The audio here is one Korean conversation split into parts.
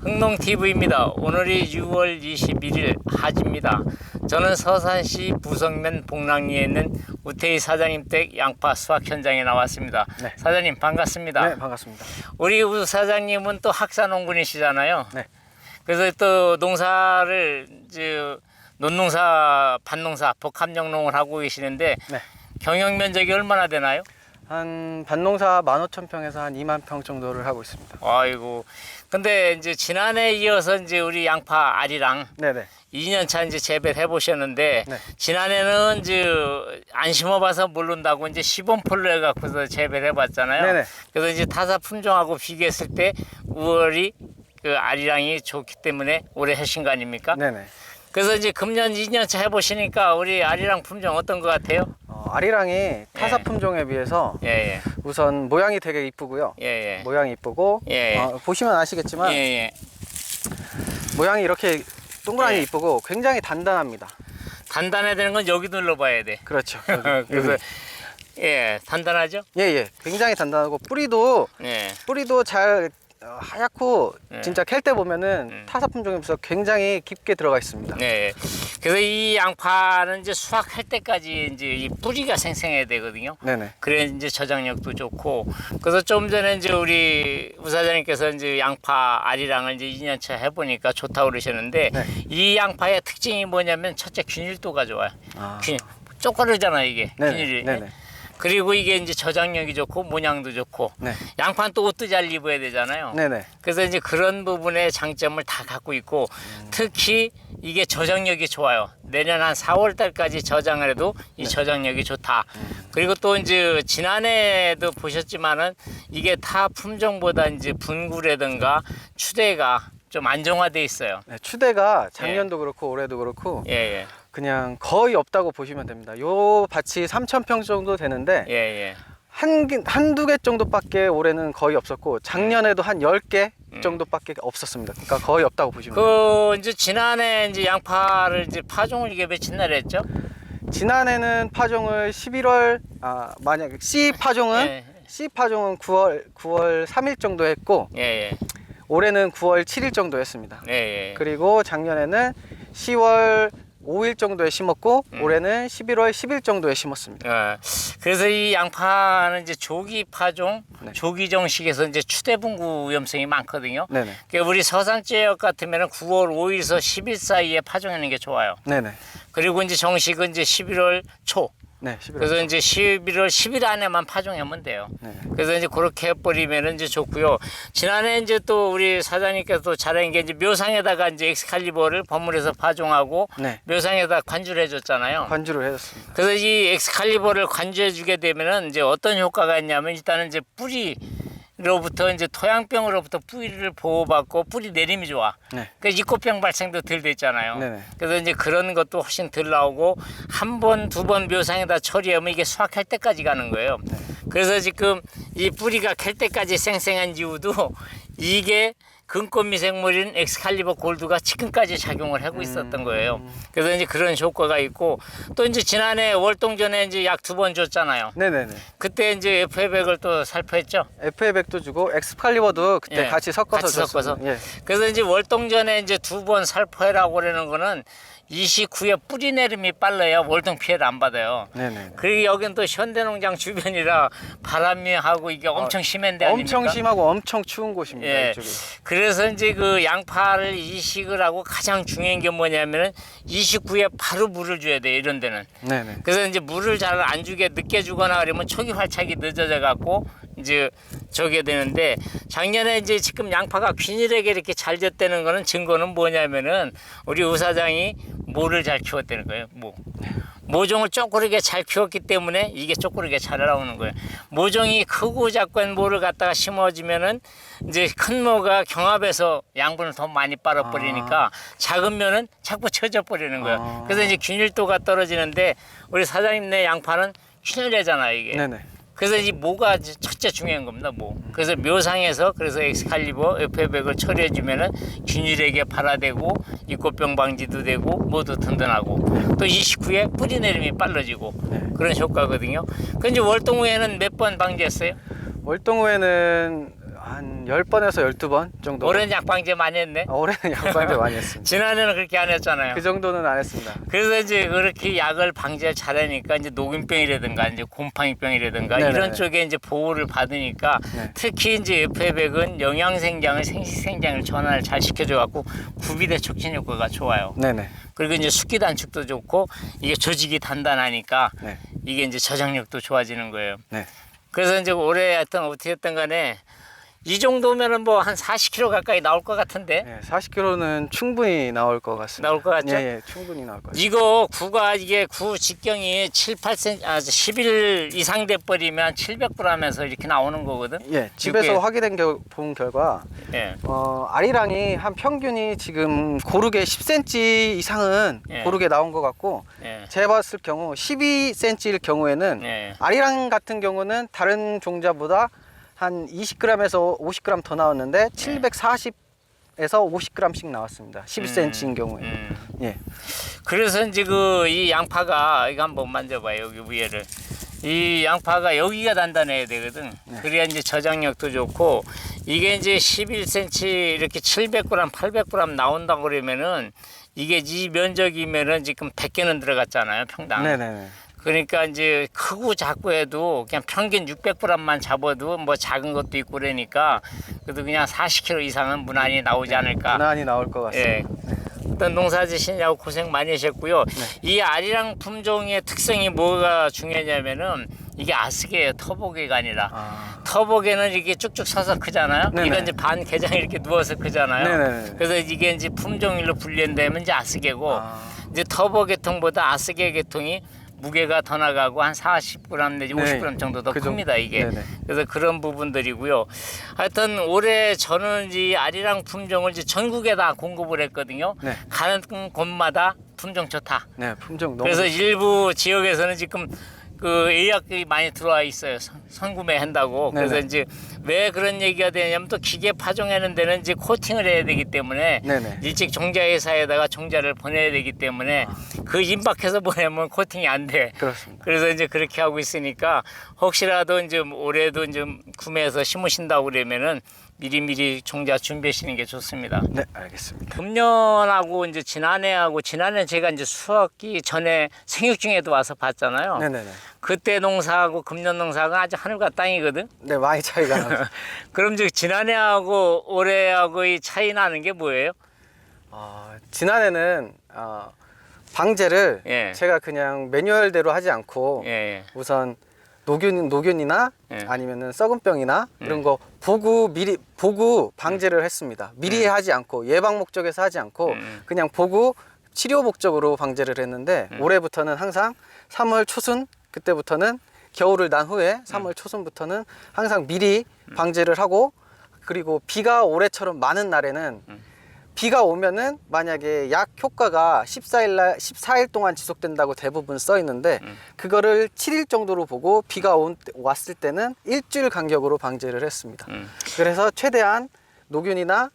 흥농TV입니다. 오늘이 6월 21일 하지입니다. 저는 서산시 부성면 복랑리에 있는 우태희 사장님 댁 양파 수확 현장에 나왔습니다. 네. 사장님 반갑습니다. 네, 반갑습니다. 우리 우 사장님은 또 학사농군이시잖아요. 네. 그래서 또 농사를 논농사, 밭농사, 복합영농을 하고 계시는데 네. 경영 면적이 얼마나 되나요? 한 밭농사 15,000평에서 한 2만 평 정도를 하고 있습니다. 아이고. 근데 이제 지난해 이어서 이제 우리 양파 알이랑 네네. 2년차 이제 재배를 해보셨는데 네. 지난해는 이제 안 심어봐서 모른다고 이제 시범폴로 해갖고서 재배를 해봤잖아요. 네네. 그래서 이제 타사 품종하고 비교했을 때 우월이 그 알이랑이 좋기 때문에 올해 하신 거 아닙니까? 네네. 그래서 이제 금년 2년차 해보시니까 우리 알이랑 품종 어떤 것 같아요? 아리랑이 타사 품종에 비해서 예예. 우선 모양이 되게 이쁘고요. 예예. 모양이 이쁘고 예. 보시면 아시겠지만 예예. 모양이 이렇게 동그라니 예. 이쁘고 굉장히 단단합니다. 단단해야 되는 건 여기 눌러봐야 돼. 그렇죠. 그래서 예, 단단하죠? 예예. 굉장히 단단하고 뿌리도 예. 잘 하얗고 예. 진짜 캘 때 보면은 타사 품종에 비해서 굉장히 깊게 들어가 있습니다. 네. 그래서 이 양파는 이제 수확할 때까지 이제 이 뿌리가 생생해야 되거든요. 네네. 그래 이제 저장력도 좋고. 그래서 좀 전에 이제 우리 우 사장님께서 이제 양파 알이랑을 이제 2년차 해보니까 좋다고 그러셨는데 네. 이 양파의 특징이 뭐냐면 첫째 균일도가 좋아요. 아. 쪼그르잖아 이게 네네. 균일이. 네네. 그리고 이게 이제 저장력이 좋고 모양도 좋고. 네. 양파는 또 옷도 잘 입어야 되잖아요. 네네. 그래서 이제 그런 부분의 장점을 다 갖고 있고 특히 이게 저장력이 좋아요. 내년 한 4월 달까지 저장을 해도 이 저장력이 좋다. 그리고 또 이제 지난해도 보셨지만은 이게 타 품종보다 이제 분구라든가 추대가 좀 안정화돼 있어요. 네, 추대가 작년도 그렇고 올해도 그렇고 예, 예. 그냥 거의 없다고 보시면 됩니다. 요 밭이 3,000평 정도 되는데 예, 예. 한두 개 정도밖에 올해는 거의 없었고 작년에도 한 10개 정도밖에 없었습니다. 그러니까 거의 없다고 보시면 됩니다. 이제 지난해 이제 양파를 이제 파종을 이게 며칠 날 했죠? 지난해는 파종을 11월 만약 C 파종은 예. C 파종은 9월 3일 정도 했고 예, 예. 올해는 9월 7일 정도 했습니다. 예, 예. 그리고 작년에는 10월 5일 정도에 심었고 올해는 11월 10일 정도에 심었습니다. 그래서 이 양파는 이제 조기 파종, 네. 조기 정식에서 이제 추대분구 위험성이 많거든요. 네네. 그러니까 우리 서산 지역 같으면 9월 5일에서 10일 사이에 파종하는 게 좋아요. 네네. 그리고 이제 정식은 이제 11월 초. 네, 11월. 그래서 이제 11월 10일 안에만 파종하면 돼요. 네. 그래서 이제 그렇게 해버리면 이제 좋고요. 지난해 이제 또 우리 사장님께서 또 잘한 게 이제 묘상에다가 이제 엑스칼리버를 버무려서 파종하고 네. 묘상에다 관주를 해줬잖아요. 관주를 해줬습니다. 그래서 이 엑스칼리버를 관주해주게 되면은 이제 어떤 효과가 있냐면 일단은 이제 뿌리로부터 이제 토양병으로부터 뿌리를 보호받고 뿌리 내림이 좋아. 네. 그 이꽃병 발생도 덜 됐잖아요. 네네. 그래서 이제 그런 것도 훨씬 덜 나오고 한 번, 두 번 묘상에다 처리하면 이게 수확할 때까지 가는 거예요. 네. 그래서 지금 이 뿌리가 캘 때까지 생생한 이유도 이게 금꽃 미생물인 엑스칼리버 골드가 지금까지 작용을 하고 있었던 거예요. 그래서 이제 그런 효과가 있고 또 이제 지난해 월동전에 이제 약 2번 줬잖아요. 네네네. 그때 이제 FA100을 또 살포했죠. FA100도 주고 엑스칼리버도 그때 예, 같이 섞어서 같이 섞어서. 줬습니다. 예. 그래서 이제 월동전에 이제 2번 살포해라고 그러는 거는 이 식후에 뿌리 내림이 빨라야 월동 피해를 안 받아요. 네네. 그리고 여긴 또 현대농장 주변이라 바람이 하고 이게 엄청 심한 데 아닙니까? 엄청 심하고 엄청 추운 곳입니다. 예. 이쪽이. 그래서 이제 그 양파를 이식을 하고 가장 중요한 게 뭐냐면은 이식 후에 바로 물을 줘야 돼요. 이런 데는. 네네. 그래서 이제 물을 잘 안 주게 늦게 주거나 그러면 초기 활착이 늦어져 갖고 이제 저게 되는데 작년에 이제 지금 양파가 균일하게 이렇게 잘 됐다는 거는 증거는 뭐냐면은 우리 우 사장이 모를 잘 키웠다는 거예요. 모종을 쪼그르게 잘 키웠기 때문에 이게 쪼그르게 잘 나오는 거예요. 모종이 크고 작은 모를 갖다가 심어주면은 이제 큰 모가 경합해서 양분을 더 많이 빨아버리니까 작은 면은 자꾸 쳐져 버리는 거예요. 그래서 이제 균일도가 떨어지는데 우리 사장님네 양파는 균일하잖아요 이게. 네네. 그래서 이 모가 첫째 중요한 겁니다. 모. 그래서 묘상에서 그래서 엑스칼리버 FA100을 처리해주면은 균일하게 발화되고 이꽃병 방지도 되고 모두 든든하고 또 이 식후에 뿌리 내림이 빨라지고 그런 효과거든요. 그 이제 월동 후에는 몇 번 방지했어요? 월동 후에는 한 10번에서 12번 정도. 올해는 약방제 많이 했네. 올해는 약방제 많이 했습니다. 지난해는 그렇게 안 했잖아요. 그 정도는 안 했습니다. 그래서 이제 그렇게 약을 방제를 잘하니까 이제 녹균병이라든가 이제 곰팡이병이라든가 네네네. 이런 쪽에 이제 보호를 받으니까 네. 특히 이제 FA100은 영양생장을 생식생장을 전환을 잘 시켜줘 갖고 구비대 촉진 효과가 좋아요. 네네. 그리고 이제 숙기 단축도 좋고 이게 조직이 단단하니까 네. 이게 이제 저장력도 좋아지는 거예요. 네. 그래서 이제 올해 하여튼 어떻게 했든 간에 이 정도면은 뭐 한 40kg 가까이 나올 것 같은데. 네, 40kg는 충분히 나올 것 같습니다. 나올 것 같죠? 예, 예, 충분히 나올 것 같습니다. 이거 구가 이게 구 직경이 7, 8cm, 11 이상 돼버리면 700g에서 이렇게 나오는 거거든. 예, 집에서 이게- 확인된 본 결과 예. 아리랑이 한 평균이 지금 고르게 10cm 이상은 예. 고르게 나온 것 같고 예. 제가 봤을 경우 12cm일 경우에는 예. 아리랑 같은 경우는 다른 종자보다 한 20g에서 50g 더 나왔는데 740에서 50g씩 나왔습니다. 12cm인 경우에. 예. 그래서 이제 그 이 양파가 이거 한번 만져봐요. 여기 위에를. 이 양파가 여기가 단단해야 되거든. 네. 그래야 이제 저장력도 좋고 이게 이제 11cm 이렇게 700g, 800g 나온다고 그러면은 이게 이 면적이면은 지금 100개는 들어갔잖아요, 평당. 네네네. 그러니까 이제 크고 작고 해도 그냥 평균 600g만 잡아도 뭐 작은 것도 있고 그러니까 그래도 그냥 40kg 이상은 무난히 나오지 않을까. 무난히 나올 것 같습니다. 예. 어떤 농사 지시냐고 고생 많이 하셨고요. 이 아리랑 품종의 특성이 뭐가 중요하냐면은 이게 아스게예요. 터보게가 아니라. 아. 터보게는 이게 쭉쭉 서서 크잖아요. 네네. 이건 이제 반 개장 이렇게 누워서 크잖아요. 네네네. 그래서 이게 이제 품종일로 분류된다면 이제 아스게고 아. 이제 터보 계통보다 아스게 계통이 무게가 더 나가고 한 40g 내지 네. 50g 정도 더 그 정도. 큽니다 이게. 네네. 그래서 그런 부분들이고요. 하여튼 올해 저는 이 아리랑 품종을 이제 전국에 다 공급을 했거든요. 네. 가는 곳마다 품종 좋다. 네, 품종 너무 그래서 일부 지역에서는 지금 그 예약이 많이 들어와 있어요. 선구매 한다고. 그래서 네네. 이제 왜 그런 얘기가 되냐면 또 기계 파종하는 데는 이제 코팅을 해야 되기 때문에 네네. 일찍 종자회사에다가 종자를 보내야 되기 때문에 그 임박해서 보내면 코팅이 안 돼. 그렇습니다. 그래서 이제 그렇게 하고 있으니까 혹시라도 이제 올해도 이제 구매해서 심으신다고 그러면은 미리미리 종자 준비하시는 게 좋습니다. 네, 알겠습니다. 금년하고 이제 지난해 제가 이제 수학기 전에 생육중에도 와서 봤잖아요. 네네네. 그때 농사하고 금년 농사하고 아주 하늘과 땅이거든. 네, 많이 차이가 나죠. 그럼 이제 지난해하고 올해하고의 차이 나는 게 뭐예요? 지난해는 방제를 예. 제가 그냥 매뉴얼대로 하지 않고 예. 우선 노균이나 예. 아니면은 썩은 병이나 이런 거 미리 보고 방제를 했습니다. 미리 하지 않고 예방 목적에서 하지 않고 그냥 보고 치료 목적으로 방제를 했는데 올해부터는 항상 3월 초순 그때부터는 겨울을 난 후에 3월 초순부터는 항상 미리 방제를 하고 그리고 비가 올해처럼 많은 날에는 비가 오면은 만약에 약 효과가 14일 동안 지속된다고 대부분 써 있는데 그거를 7일 정도로 보고 비가 왔을 때는 일주일 간격으로 방제를 했습니다. 그래서 최대한 노균이나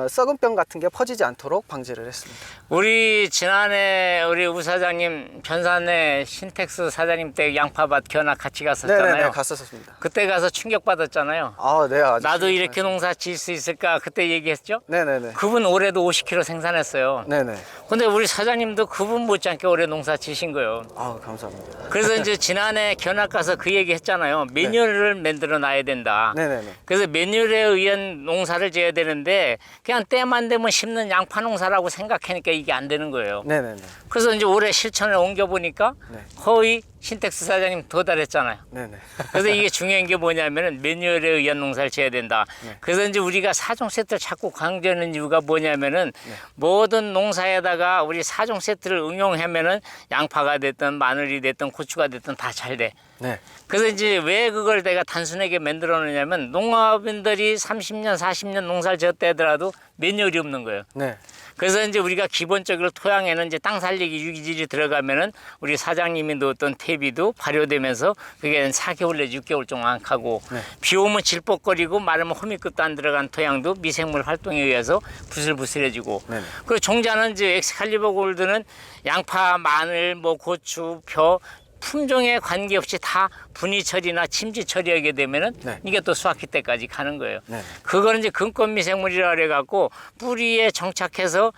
썩은 병 같은 게 퍼지지 않도록 방제를 했습니다. 우리 지난해 우리 우 사장님 변산에 신텍스 사장님 때 양파밭 견학 같이 갔었잖아요. 네네네, 갔었습니다. 그때 가서 충격 받았잖아요. 네, 아주 나도 이렇게 농사 지을 수 있을까 그때 얘기했죠. 네네네. 그분 올해도 50kg 생산했어요. 네네. 근데 우리 사장님도 그분 못지않게 올해 농사 지신 거예요. 감사합니다. 그래서 이제 지난해 견학 가서 그 얘기 했잖아요. 매뉴얼을 만들어 놔야 된다. 네네네. 그래서 매뉴얼에 의한 농사를 지어야 되는데 그냥 때만 되면 심는 양파 농사라고 생각하니까 이게 안 되는 거예요. 네네네. 그래서 이제 올해 실천을 옮겨보니까 네. 거의 신텍스 사장님 도달했잖아요. 네네. 그래서 이게 중요한 게 뭐냐면은 매뉴얼에 의한 농사를 지어야 된다. 네. 그래서 이제 우리가 4종 세트를 자꾸 강조하는 이유가 뭐냐면은 네. 모든 농사에다가 우리 4종 세트를 응용하면은 양파가 됐든 마늘이 됐든 고추가 됐든 다 잘 돼. 네. 그래서 이제 왜 그걸 내가 단순하게 만들어 놓냐면 농업인들이 30년, 40년 농사를 지었다 하더라도 매뉴얼이 없는 거예요. 네. 그래서 이제 우리가 기본적으로 토양에는 이제 땅 살리기 유기질이 들어가면은 우리 사장님이 넣었던 퇴비도 발효되면서 그게 한 4개월 내지 6개월 동안 가고 네. 비 오면 질퍽거리고 마르면 호미급도 안 들어간 토양도 미생물 활동에 의해서 부슬부슬해지고 네네. 그리고 종자는 이제 엑스칼리버 골드는 양파, 마늘, 뭐 고추, 벼 품종에 관계없이 다 분위 처리나 침지 처리하게 되면은 네. 이게 또 수확기 때까지 가는 거예요. 네. 그거는 이제 근권 미생물이라 그래 갖고 뿌리에 정착해서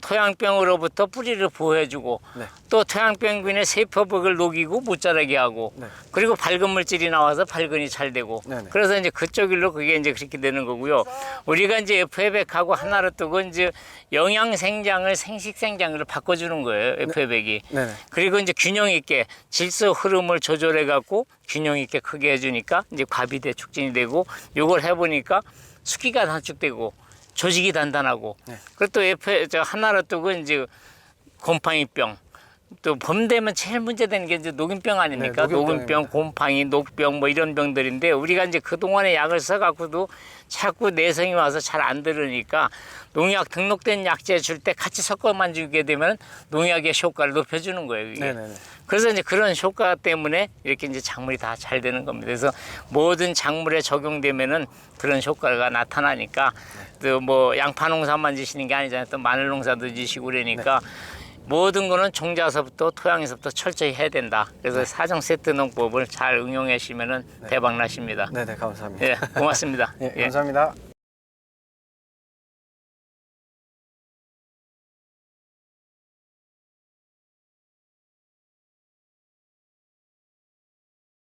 토양병으로부터 뿌리를 보호해주고 네. 또 토양병균의 세포벽을 녹이고 못 자라게 하고 네. 그리고 밝은 물질이 나와서 발근이 잘 되고 네네. 그래서 이제 그쪽 일로 그게 이제 그렇게 되는 거고요. 우리가 이제 FA백하고 하나로 뜨고 이제 영양생장을 생식생장으로 바꿔주는 거예요. FA백이. 네네. 그리고 이제 균형 있게 질소 흐름을 조절해 갖고 균형 있게 크게 해주니까 이제 과비대 촉진이 되고 요걸 해보니까 수기가 단축되고 조직이 단단하고 네. 그리고 또 옆에 저 하나로 뜨고 이제 곰팡이병 또 봄 되면 제일 문제되는 게 이제 녹균병 아닙니까? 네, 녹균병, 곰팡이, 녹병 뭐 이런 병들인데 우리가 이제 그동안에 약을 써갖고도 자꾸 내성이 와서 잘 안 들으니까 농약 등록된 약제 줄 때 같이 섞어만 주게 되면 농약의 효과를 높여주는 거예요. 이게. 네네네. 그래서 이제 그런 효과 때문에 이렇게 이제 작물이 다 잘 되는 겁니다. 그래서 모든 작물에 적용되면은 그런 효과가 나타나니까 또 뭐 양파 농사만 지시는 게 아니잖아요. 또 마늘 농사도 지시고 그러니까 모든 거는 종자서부터 토양에서부터 철저히 해야 된다. 그래서 사정 세트 농법을 잘 응용하시면은 대박 나십니다. 네네, 감사합니다. 예, 고맙습니다. 예, 감사합니다.